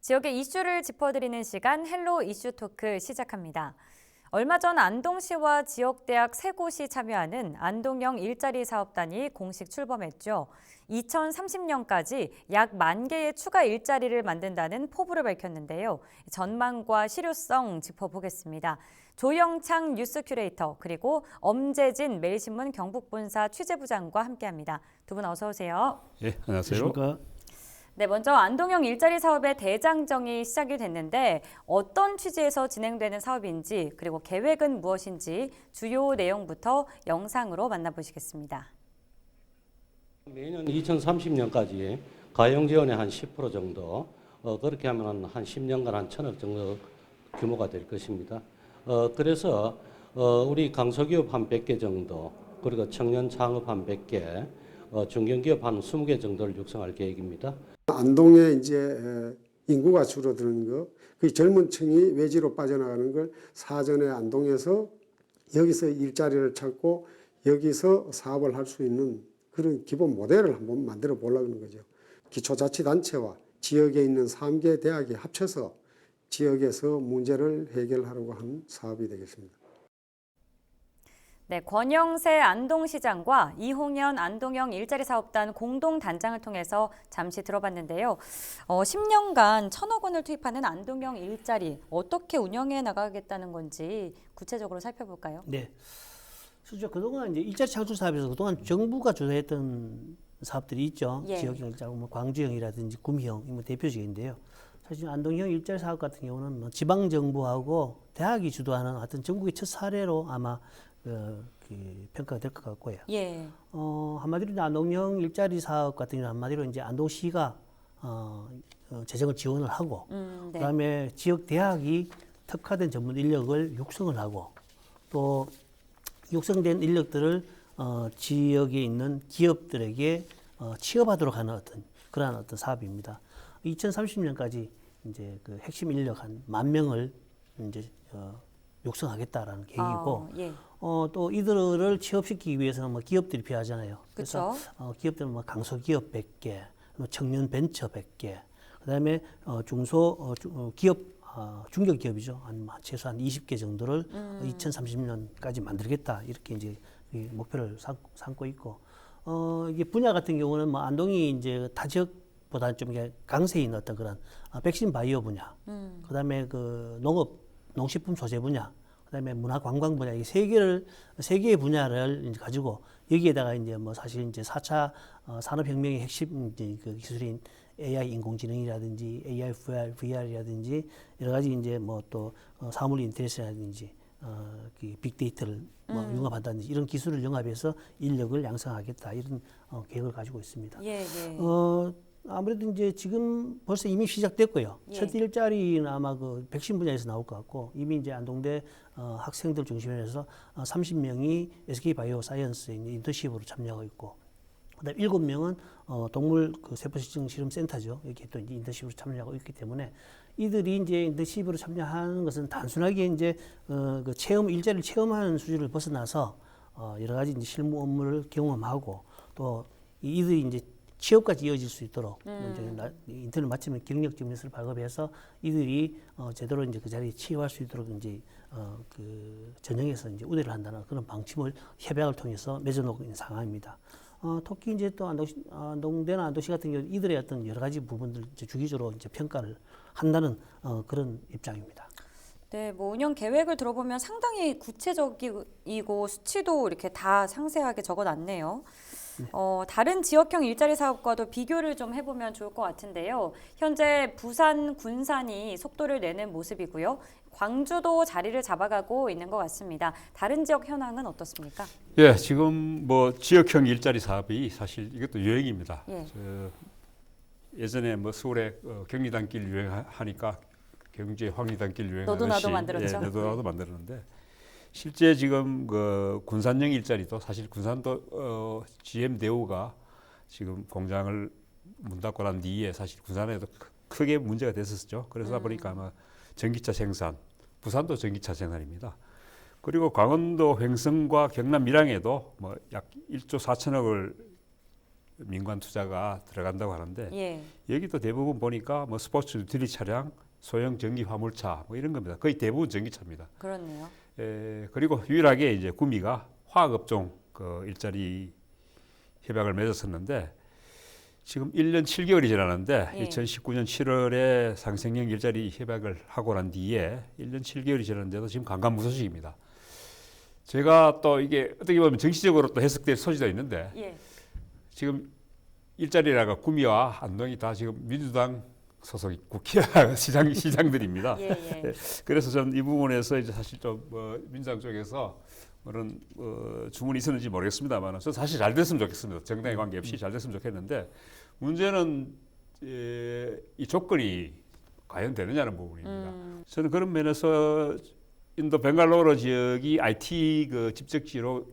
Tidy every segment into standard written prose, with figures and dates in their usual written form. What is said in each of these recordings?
지역의 이슈를 짚어드리는 시간 헬로 이슈 토크 시작합니다. 얼마 전 안동시와 지역대학 세 곳이 참여하는 안동형 일자리 사업단이 공식 출범했죠. 2030년까지 약 10,000개의 추가 일자리를 만든다는 포부를 밝혔는데요. 전망과 실효성 짚어보겠습니다. 조영창 뉴스 큐레이터 그리고 엄재진 매일신문 경북본사 취재부장과 함께합니다. 두 분 어서 오세요. 예, 안녕하세요. 네, 먼저 안동형 일자리 사업의 대장정이 시작이 됐는데 어떤 취지에서 진행되는 사업인지 그리고 계획은 무엇인지 주요 내용부터 영상으로 만나보시겠습니다. 매년 2030년까지 가용 지원의 한 10% 정도, 그렇게 하면 한 10년간 한 1,000억 정도 규모가 될 것입니다. 그래서 우리 강소기업 한 100개 정도, 그리고 청년 창업 한 100개, 중견기업 한 20개 정도를 육성할 계획입니다. 안동에 이제 인구가 줄어드는 거, 그 젊은 층이 외지로 빠져나가는 걸 사전에 안동에서 여기서 일자리를 찾고 여기서 사업을 할 수 있는 그런 기본 모델을 한번 만들어 보려고 하는 거죠. 기초자치단체와 지역에 있는 3개 대학이 합쳐서 지역에서 문제를 해결하려고 하는 사업이 되겠습니다. 네, 권영세 안동시장과 이홍현 안동형 일자리 사업단 공동단장을 통해서 잠시 들어봤는데요. 10년간 1,000억 원을 투입하는 안동형 일자리 어떻게 운영해 나가겠다는 건지 구체적으로 살펴볼까요? 네. 실제 그동안 이제 일자리 창출 사업에서 그동안 정부가 주도했던 사업들이 있죠. 예. 지역형 일자리, 뭐 광주형이라든지 구미형, 뭐 대표적인데요. 사실 안동형 일자리 사업 같은 경우는 뭐 지방 정부하고 대학이 주도하는 어떤 전국의 첫 사례로 아마 그 평가가 될 것 같고요. 예. 한마디로 이제 안동형 일자리 사업 같은 경우는 한마디로 이제 안동시가 재정을 지원을 하고, 네. 그다음에 지역 대학이 특화된 전문 인력을 육성을 하고, 또 육성된 인력들을 지역에 있는 기업들에게 취업하도록 하는 그러한 어떤 사업입니다. 2030년까지 이제 그 핵심 인력 한 10,000명을 이제 육성하겠다라는 계획이고, 예. 또 이들을 취업시키기 위해서는 뭐 기업들이 필요하잖아요. 그래서 그쵸. 기업들은 뭐 강소기업 100개, 청년 벤처 100개, 그다음에 기업 중견기업이죠. 한 최소한 20개 정도를 2030년까지 만들겠다 이렇게 이제 목표를 삼고 있고, 이게 분야 같은 경우는 뭐 안동이 이제 타 지역보다는 좀 강세 있는 어떤 그런 백신 바이오 분야, 그다음에 그 농식품 소재 분야, 그다음에 문화 관광 분야, 이 세 개의 분야를 이제 가지고 여기에다가 이제 뭐 사실 이제 4차 산업혁명의 핵심 이제 그 기술인 AI 인공지능이라든지 AI VR이라든지 여러 가지 이제 뭐 또 사물 인터넷이라든지 빅데이터를 뭐 융합한다든지 이런 기술을 융합해서 인력을 양성하겠다 이런 계획을 가지고 있습니다. 예, 예. 아무래도 이제 지금 벌써 이미 시작됐고요. 예. 첫 일자리는 아마 그 백신 분야에서 나올 것 같고, 이미 이제 안동대 학생들 중심으로 해서 30명이 SK바이오사이언스에 인턴십으로 참여하고 있고, 그다음에 7명은 동물 그 세포실증 실험센터죠. 여기 또 이제 인턴십으로 참여하고 있기 때문에 이들이 이제 인턴십으로 참여하는 것은 단순하게 이제 그 일자리를 체험하는 수준을 벗어나서 여러 가지 이제 실무 업무를 경험하고, 또 이들이 이제 취업까지 이어질 수 있도록 이제 인턴을 마치면 경력 증명서를 발급해서 이들이 제대로 이제 그 자리에 취업할 수 있도록 이제 그 전형에서 이제 우대를 한다는 그런 방침을 협약을 통해서 맺어놓고 있는 상황입니다. 특히 이제 또 안동대나 안동시 같은 경우 이들의 어떤 여러 가지 부분들 이제 주기적으로 이제 평가를 한다는 그런 입장입니다. 네, 뭐 운영 계획을 들어보면 상당히 구체적이고 수치도 이렇게 다 상세하게 적어놨네요. 다른 지역형 일자리 사업과도 비교를 좀 해보면 좋을 것 같은데요. 현재 부산, 군산이 속도를 내는 모습이고요. 광주도 자리를 잡아가고 있는 것 같습니다. 다른 지역 현황은 어떻습니까? 예, 지금 뭐 지역형 일자리 사업이 사실 이것도 유행입니다. 예. 예전에 뭐 서울에 경리단길 유행하니까 경주에 황리단길 유행하듯이 너도 나도 만들었죠. 예, 너도 나도 만들었는데 실제 지금 그 군산형 일자리도 사실 군산도 GM 대우가 지금 공장을 문 닫고 난 뒤에 사실 군산에도 크게 문제가 됐었죠. 그러다 보니까 아마 전기차 생산, 부산도 전기차 생산입니다. 그리고 강원도 횡성과 경남 밀양에도 뭐 약 1조 4천억을 민관 투자가 들어간다고 하는데 예. 여기도 대부분 보니까 뭐 스포츠 유틸리 차량, 소형 전기 화물차 뭐 이런 겁니다. 거의 대부분 전기차입니다. 그렇네요. 그리고 유일하게 이제 구미가 화학업종 그 일자리 협약을 맺었었는데 지금 1년 7개월이 지났는데 예. 2019년 7월에 상생형 일자리 협약을 하고 난 뒤에 1년 7개월이 지났는데도 지금 강간무소식입니다. 제가 또 이게 어떻게 보면 정치적으로 또 해석될 소지도 있는데 예. 지금 일자리라가 구미와 안동이 다 지금 민주당 소속 국회 시장들입니다. 예, 예. 그래서 저는 이 부분에서 이제 사실 좀 민주당 쪽에서 그런 주문이 있었는지 모르겠습니다만, 저 사실 잘 됐으면 좋겠습니다. 정당의 관계 없이 잘 됐으면 좋겠는데 문제는 이 조건이 과연 되느냐는 부분입니다. 저는 그런 면에서 인도 벵갈로르 지역이 IT 그 집적지로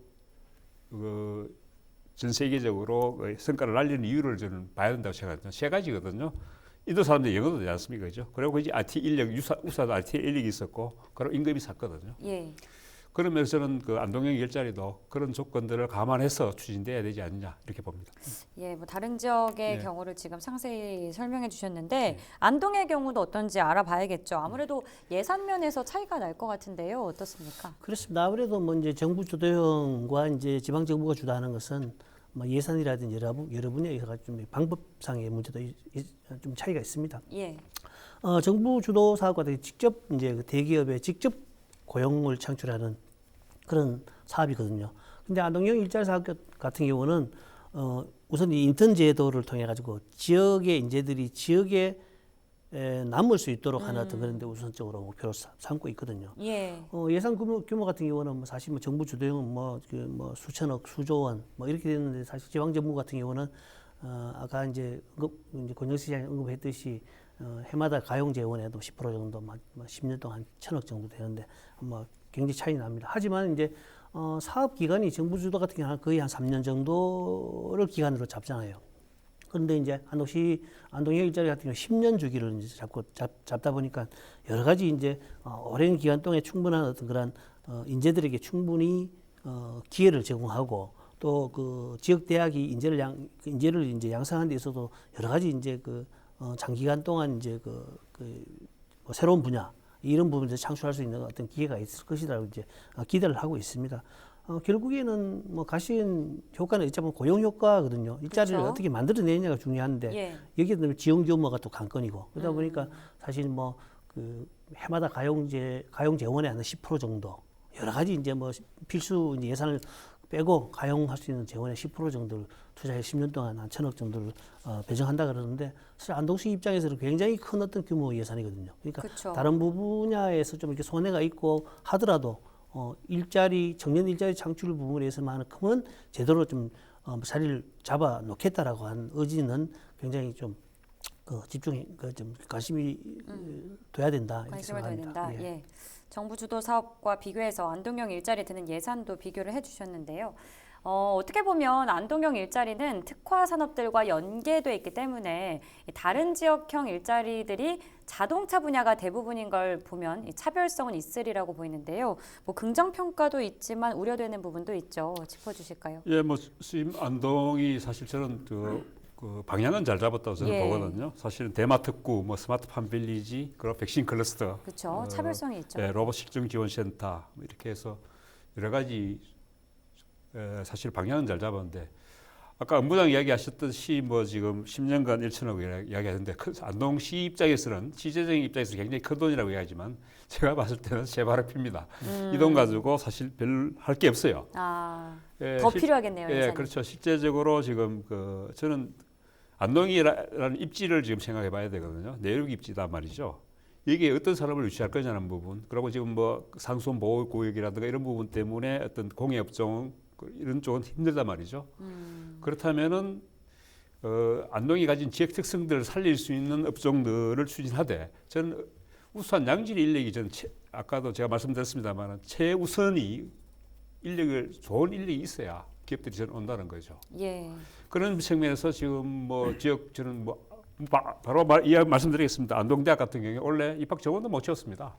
전 세계적으로 성과를 날리는 이유를 저는 봐야 된다고 생각합니다. 세 가지거든요. 인도 사람들이 영어도 되지 않습니까? 그죠? 그리고 이제 IT 인력, 우사도 IT 인력이 있었고, 그리고 임금이 샀거든요. 예. 그러면서 저는 그 안동형 일자리도 그런 조건들을 감안해서 추진돼야 되지 않느냐 이렇게 봅니다. 예, 뭐 다른 지역의 네. 경우를 지금 상세히 설명해 주셨는데 안동의 경우도 어떤지 알아봐야겠죠. 아무래도 예산 면에서 차이가 날 것 같은데요. 어떻습니까? 그렇습니다. 아무래도 뭐 이제 정부 주도형과 이제 지방 정부가 주도하는 것은 뭐 예산이라든지 여러 분야에서 좀 방법상의 문제도 좀 차이가 있습니다. 예. 정부 주도 사업과 직접 이제 그 대기업에 직접 고용을 창출하는 그런 사업이거든요. 근데 안동형 일자리 사업 같은 경우는 우선 이 인턴 제도를 통해 가지고 지역의 인재들이 지역에 남을 수 있도록 하는 어떤 그런 데 우선적으로 목표로 삼고 있거든요. 예. 예산 규모 같은 경우는 뭐 사실 뭐 정부 주도형은 뭐 수천억, 수조 원 뭐 이렇게 되는데 사실 지방 정부 같은 경우는 아까 이제 권영 시장이 언급했듯이 해마다 가용 재원에도 10% 정도, 10년 동안 1,000억 정도 되는데 뭐 굉장히 차이 납니다. 하지만 이제 사업 기간이 정부 주도 같은 경우는 거의 한 3년 정도를 기간으로 잡잖아요. 그런데 이제 안동형 일자리 같은 경우 10년 주기를 이제 잡다 보니까 여러 가지 이제 오랜 기간 동안에 충분한 어떤 그런 인재들에게 충분히 기회를 제공하고 또 그 지역 대학이 인재를 이제 양성하는 데 있어서 여러 가지 이제 장기간 동안 이제 뭐 새로운 분야 이런 부분에서 창출할 수 있는 어떤 기회가 있을 것이라고 이제 기대를 하고 있습니다. 결국에는 뭐 가시는 효과는 있자면 고용 효과거든요. 일자리를 그렇죠. 어떻게 만들어내느냐가 중요한데 예. 여기에 대한 지원 규모가 또 관건이고 그러다 보니까 사실 뭐 그 해마다 가용 재원의 한 10% 정도 여러 가지 이제 뭐 필수 이제 예산을 빼고 가용할 수 있는 재원의 10% 정도를 투자해 10년 동안 한 1,000억 정도를 배정한다 그러는데 사실 안동시 입장에서는 굉장히 큰 어떤 규모의 예산이거든요. 그러니까 그쵸. 다른 분야에서 좀 이렇게 손해가 있고 하더라도 청년 일자리 창출 부분에서만큼은 제대로 좀 자리를 잡아 놓겠다라고 한 의지는 굉장히 좀 좀 관심이 둬야 된다. 이렇게 관심을 둬야 생각합니다. 된다. 예. 예. 정부 주도 사업과 비교해서 안동형 일자리 드는 예산도 비교를 해주셨는데요. 어떻게 보면 안동형 일자리는 특화 산업들과 연계돼 있기 때문에 다른 지역형 일자리들이 자동차 분야가 대부분인 걸 보면 이 차별성은 있으리라고 보이는데요. 뭐 긍정 평가도 있지만 우려되는 부분도 있죠. 짚어주실까요? 예, 뭐 수임 안동이 사실 저는 그 방향은 잘 잡았다고 저는 예. 보거든요. 사실은 대마특구, 뭐 스마트팜 빌리지, 그리고 백신 클러스터, 그렇죠. 차별성이 있죠. 예, 로봇 실증 지원센터 뭐 이렇게 해서 여러 가지 사실 방향은 잘 잡았는데 아까 업무장 이야기하셨듯이 뭐 지금 10년간 1,000억 이야기하는데 안동시 입장에서는 시재적인 입장에서 굉장히 큰 돈이라고 이야기하지만 제가 봤을 때는 제발을 핍니다. 이 돈 가지고 사실 별 할 게 없어요. 더 필요하겠네요. 예, 예산이. 그렇죠. 실제적으로 지금 저는 안동이라는 입지를 지금 생각해 봐야 되거든요. 내륙 입지다 말이죠. 이게 어떤 사람을 유치할 거냐는 부분, 그리고 지금 뭐 상수원 보호구역이라든가 이런 부분 때문에 어떤 공예업종 이런 쪽은 힘들단 말이죠. 그렇다면은 안동이 가진 지역 특성들을 살릴 수 있는 업종들을 추진하되 저는 우수한 양질 인력이 저는 아까도 제가 말씀드렸습니다만 최우선이 좋은 인력이 있어야 기업들이 저는 온다는 거죠. 예. 그런 측면에서 지금 뭐 지역 저는 뭐 바로 말씀드리겠습니다. 안동대학 같은 경우에 원래 입학 정원도 못 채웠습니다.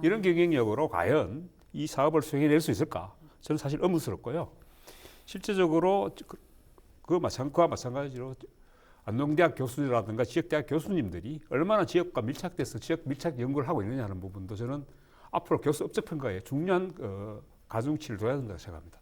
이런 경쟁력으로 과연 이 사업을 수행해낼 수 있을까? 저는 사실 의문스럽고요. 실제적으로 그와 마찬가지로 안동대학 교수라든가 지역대학 교수님들이 얼마나 지역과 밀착돼서 지역 밀착 연구를 하고 있느냐 하는 부분도 저는 앞으로 교수 업적 평가에 중요한 가중치를 둬야 된다고 생각합니다.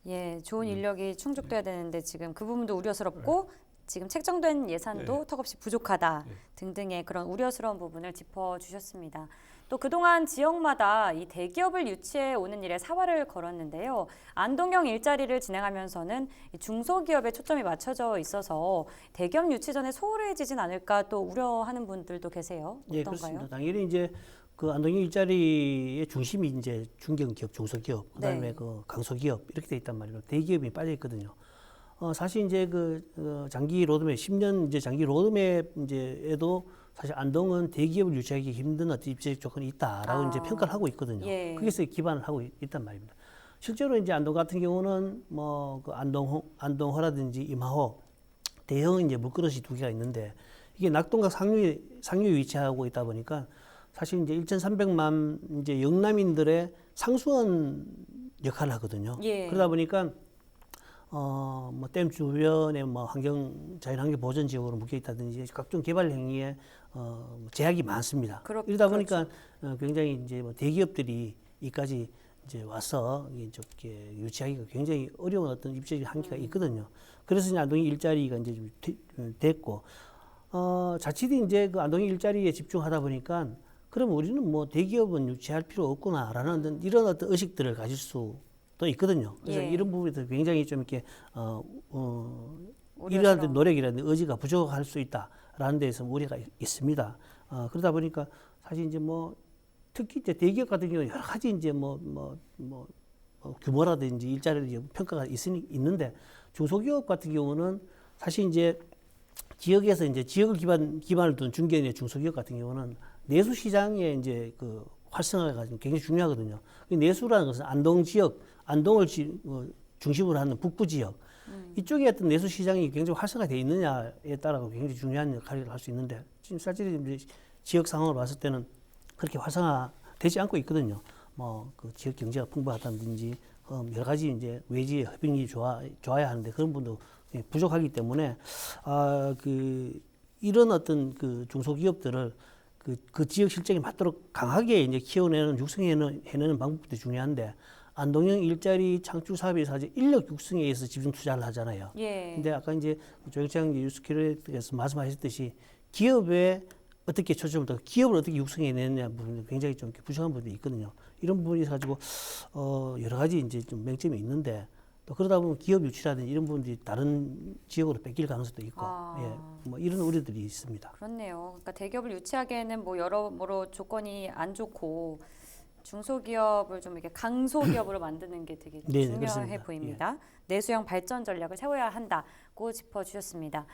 예, 좋은 인력이 충족돼야 되는데 지금 그 부분도 우려스럽고 지금 책정된 예산도 턱없이 부족하다 등등의 그런 우려스러운 부분을 짚어주셨습니다. 또 그동안 지역마다 이 대기업을 유치해 오는 일에 사활을 걸었는데요. 안동형 일자리를 진행하면서는 이 중소기업에 초점이 맞춰져 있어서 대기업 유치 전에 소홀해지진 않을까 또 우려하는 분들도 계세요. 어떤가요? 예, 그렇습니다. 당연히 이제 그 안동형 일자리의 중심이 이제 중견기업, 중소기업, 그다음에 네. 그 강소기업 이렇게 돼 있단 말이에요. 대기업이 빠져 있거든요. 사실 이제 장기 로드맵 10년 이제 장기 로드맵 이제에도 사실 안동은 대기업을 유치하기 힘든 어떤 입지적 조건이 있다라고 이제 평가를 하고 있거든요. 예. 거기서 기반을 하고 있단 말입니다. 실제로 이제 안동 같은 경우는 뭐 그 안동호라든지 임하호 대형 이제 물그릇이 두 개가 있는데 이게 낙동강 상류에 위치하고 있다 보니까 사실 이제 1,300만 이제 영남인들의 상수원 역할을 하거든요. 예. 그러다 보니까 뭐 댐 주변에 뭐 자연환경 보전 지역으로 묶여 있다든지 각종 개발 행위에 제약이 많습니다. 이러다 보니까 굉장히 이제 뭐 대기업들이 이까지 이제 와서 이렇게 유치하기가 굉장히 어려운 어떤 입지적 한계가 있거든요. 그래서 이제 안동이 일자리가 이제 좀 됐고 자칫이 이제 그 안동이 일자리에 집중하다 보니까 그러면 우리는 뭐 대기업은 유치할 필요 없구나라는 이런 어떤 의식들을 가질 수도 있거든요. 그래서 예. 이런 부분에서 굉장히 좀 이렇게 우려스러운. 이러한 노력이라든지 의지가 부족할 수 있다라는 데에서 우려가 있습니다. 그러다 보니까 사실 이제 뭐 특히 이제 대기업 같은 경우는 여러 가지 이제 규모라든지 일자리 평가가 있는데 중소기업 같은 경우는 사실 이제 지역에서 이제 지역을 기반을 둔 중견의 중소기업 같은 경우는 내수 시장의 이제 그 활성화가 굉장히 중요하거든요. 내수라는 것은 안동 지역, 안동을 중심으로 하는 북부 지역 이쪽에 어떤 내수 시장이 굉장히 활성화되어 있느냐에 따라 굉장히 중요한 역할을 할 수 있는데 지금 실제로 이제 지역 상황을 봤을 때는 그렇게 활성화되지 않고 있거든요. 뭐 그 지역 경제가 풍부하다든지 여러 가지 이제 외지의 협력이 좋아야 하는데 그런 부분도 부족하기 때문에 이런 어떤 그 중소기업들을 그 지역 실정에 맞도록 강하게 이제 키워내는 육성해내는 방법도 중요한데 안동형 일자리 창출 사업이 사실 인력 육성에 의해서 집중 투자를 하잖아요. 예. 근데 아까 이제 조영창 뉴스캐스터께서 말씀하셨듯이 기업에 어떻게 초점을 둬 기업을 어떻게 육성해내느냐 부분이 굉장히 좀 부족한 부분이 있거든요. 이런 부분이 가지고 여러 가지 이제 좀 맹점이 있는데 또 그러다 보면 기업 유치라든지 이런 부분들이 다른 지역으로 뺏길 가능성도 있고 뭐 이런 우려들이 있습니다. 그렇네요. 그러니까 대기업을 유치하기에는 뭐 여러모로 조건이 안 좋고 중소기업을 좀 이렇게 강소기업으로 만드는 게 되게 네, 중요해 그렇습니다. 보입니다. 내수형 발전 전략을 세워야 한다고 짚어주셨습니다.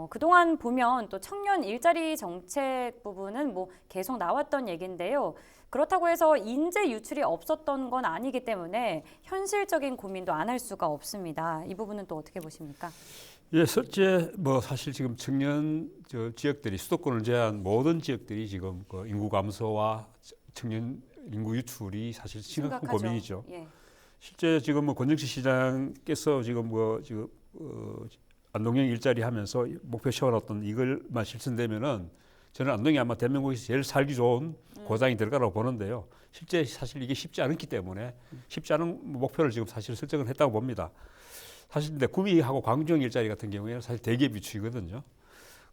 그동안 보면 또 청년 일자리 정책 부분은 뭐 계속 나왔던 얘기인데요. 그렇다고 해서 인재 유출이 없었던 건 아니기 때문에 현실적인 고민도 안 할 수가 없습니다. 이 부분은 또 어떻게 보십니까? 예, 실제 뭐 사실 지금 청년 지역들이 수도권을 제외한 모든 지역들이 지금 그 인구 감소와 청년 인구 유출이 사실 심각한 심각하죠. 고민이죠. 예. 실제 지금 뭐 권정치 시장께서 지금 안동형 일자리 하면서 목표 세워놨던 이걸만 실천되면은 저는 안동이 아마 대한민국에서 제일 살기 좋은 고장이 될 거라고 보는데요. 실제 사실 이게 쉽지 않기 때문에 쉽지 않은 목표를 지금 사실 설정을 했다고 봅니다. 사실 근데 구미하고 광주형 일자리 같은 경우에는 사실 대기업 유치거든요.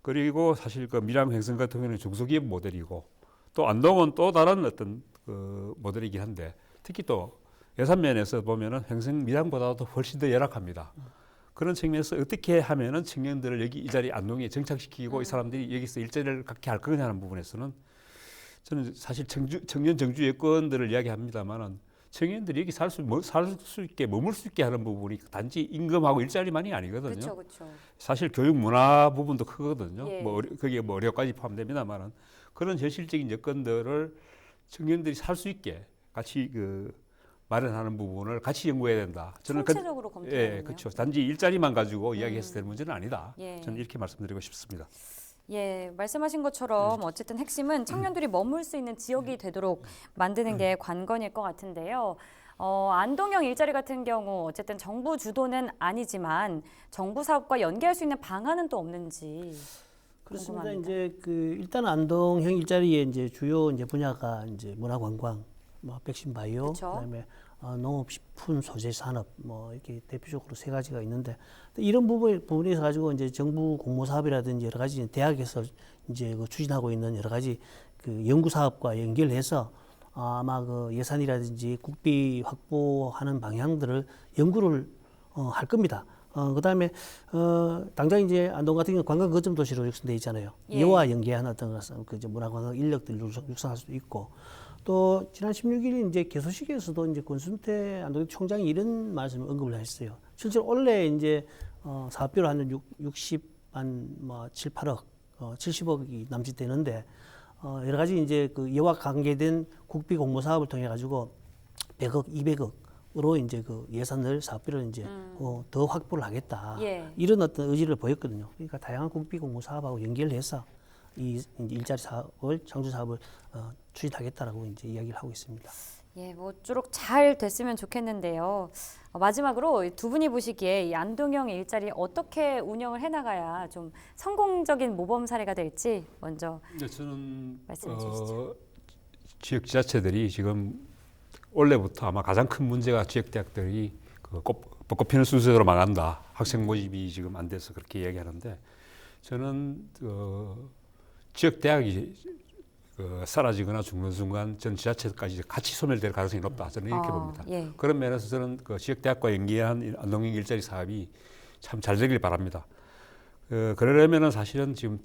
그리고 사실 그 밀양 횡성 같은 경우는 중소기업 모델이고 또 안동은 또 다른 어떤 그 모델이긴 한데 특히 또 예산 면에서 보면은 횡성 밀양보다도 훨씬 더 열악합니다. 그런 측면에서 어떻게 하면은 청년들을 여기 이 자리 안동에 정착시키고 이 사람들이 여기서 일자리를 갖게 할 거냐는 부분에서는 저는 사실 청년 정주 여건들을 이야기합니다만은 청년들이 여기 살 수 있게 머물 수 있게 하는 부분이 단지 임금하고 일자리만이 아니거든요. 그렇죠. 사실 교육 문화 부분도 크거든요. 예. 거기에 뭐 의료까지 포함됩니다만은 그런 현실적인 여건들을 청년들이 살 수 있게 같이 마련하는 부분을 같이 연구해야 된다. 저는 총체적으로 검토해야 그렇죠. 단지 일자리만 가지고 이야기해서 될 문제는 아니다. 예. 저는 이렇게 말씀드리고 싶습니다. 예, 말씀하신 것처럼 어쨌든 핵심은 청년들이 머물 수 있는 지역이 되도록 만드는 게 관건일 것 같은데요. 안동형 일자리 같은 경우 어쨌든 정부 주도는 아니지만 정부 사업과 연계할 수 있는 방안은 또 없는지 그렇습니다. 궁금합니다. 이제 일단 안동형 일자리의 이제 주요 이제 분야가 이제 문화관광, 뭐 백신 바이오, 그쵸. 그다음에 농업, 식품, 소재 산업 뭐 이렇게 대표적으로 세 가지가 있는데 이런 부분에서 가지고 이제 정부 공모 사업이라든지 여러 가지 대학에서 이제 추진하고 있는 여러 가지 연구 사업과 연결해서 아마 예산이라든지 국비 확보하는 방향들을 연구를 할 겁니다. 그다음에 당장 이제 안동 같은 경우 관광 거점 도시로 육성돼 있잖아요. 예. 이와 연계한 어떤 이제 문화관광 인력들을 육성할 수도 있고 또 지난 16일 이제 개소식에서도 이제 권순태 안동 총장이 이런 말씀을 언급을 했어요. 실제로 원래 이제 사업비로 한 7, 8억, 70억이 남짓 되는데 여러 가지 이제 이와 관계된 국비 공모 사업을 통해 가지고 100억, 200억으로 이제 예산을 사업비를 이제 더 확보를 하겠다. 예. 이런 어떤 의지를 보였거든요. 그러니까 다양한 국비 공모 사업하고 연결해서 이 이제 일자리 사업을 창출 사업을 추진하겠다라고 이제 이야기를 하고 있습니다. 예, 모쪼록 잘 됐으면 좋겠는데요. 마지막으로 두 분이 보시기에 이 안동형 일자리 어떻게 운영을 해나가야 좀 성공적인 모범 사례가 될지 먼저 근데 저는 말씀해 주시죠. 지역 지자체들이 지금 원래부터 아마 가장 큰 문제가 지역 대학들이 벚꽃 피는 순서대로 망한다. 학생 모집이 지금 안 돼서 그렇게 이야기하는데 저는 지역 대학이 사라지거나 죽는 순간 전 지자체까지 같이 소멸될 가능성이 높다. 저는 이렇게 봅니다. 예. 그런 면에서 저는 지역 대학과 연계한 안동형 일자리 사업이 참 잘 되길 바랍니다. 그러려면은 사실은 지금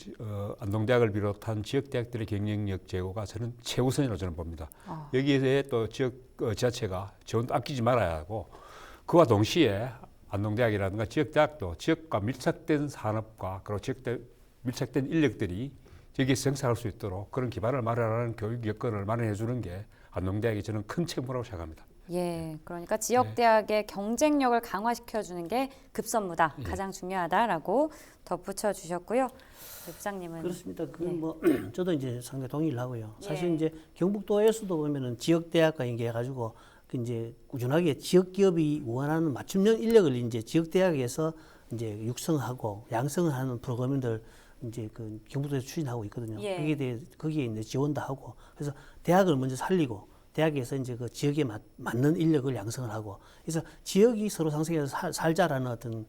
안동대학을 비롯한 지역 대학들의 경쟁력 제고가 저는 최우선이라고 저는 봅니다. 여기에 또 지역 지자체가 지원도 아끼지 말아야 하고 그와 동시에 안동대학이라든가 지역 대학도 지역과 밀착된 산업과 그리고 지역대 밀착된 인력들이 여기에서 정착할 수 있도록 그런 기반을 마련하는 교육 여건을 마련해 주는 게 안동대학이 저는 큰 책무라고 생각합니다. 예, 그러니까 지역 대학의 경쟁력을 강화시켜 주는 게 급선무다. 가장 중요하다라고 덧붙여 주셨고요. 부장님은 그렇습니다. 예. 저도 이제 상당히 동의를 하고요. 사실 예. 이제 경북도에서도 보면은 지역 대학과 연계해가지고 이제 꾸준하게 지역 기업이 원하는 맞춤형 인력을 이제 지역 대학에서 이제 육성하고 양성을 하는 프로그램들 이제 경북도에서 추진하고 있거든요. 예. 거기에 이제 지원도 하고 그래서 대학을 먼저 살리고 대학에서 이제 지역에 맞는 인력을 양성을 하고 그래서 지역이 서로 상생해서 살자라는 어떤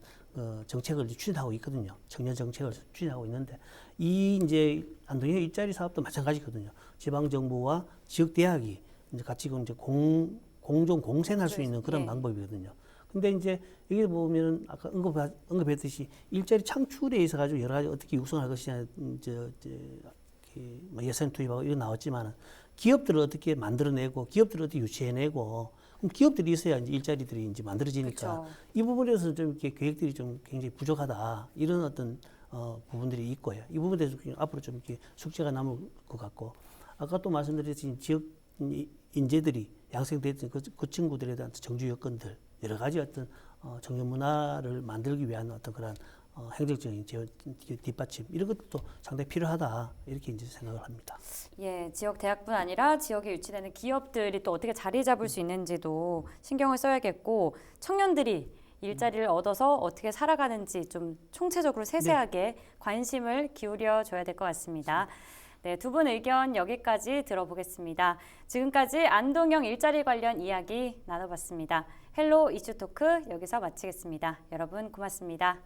정책을 추진하고 있거든요. 청년 정책을 추진하고 있는데 이 이제 안동형 일자리 사업도 마찬가지거든요. 지방 정부와 지역 대학이 이제 같이 이제 공존 공생할 수 있는 그런 예. 방법이거든요. 근데 이제 여기 보면은 아까 언급했듯이 일자리 창출에 있어 가지고 여러 가지 어떻게 육성할 것이냐 예산 투입하고 이런 나왔지만은 기업들을 어떻게 만들어내고 기업들을 어떻게 유치해내고 그럼 기업들이 있어야 이제 일자리들이 이제 만들어지니까 그쵸. 이 부분에서 좀 이렇게 계획들이 좀 굉장히 부족하다 이런 어떤 부분들이 있고요. 이 부분에 대해서 앞으로 좀 이렇게 숙제가 남을 것 같고 아까 또 말씀드렸듯이 지역 인재들이 양성됐던 그 친구들에 대한 정주 여건들 여러 가지 어떤 청년 문화를 만들기 위한 어떤 그런 행정적인 뒷받침 이런 것도 상당히 필요하다 이렇게 이제 생각을 합니다. 예, 지역 대학뿐 아니라 지역에 유치되는 기업들이 또 어떻게 자리 잡을 수 있는지도 신경을 써야겠고 청년들이 일자리를 얻어서 어떻게 살아가는지 좀 총체적으로 세세하게 관심을 기울여 줘야 될 것 같습니다. 네, 두 분 의견 여기까지 들어보겠습니다. 지금까지 안동형 일자리 관련 이야기 나눠봤습니다. 헬로 이슈 토크 여기서 마치겠습니다. 여러분 고맙습니다.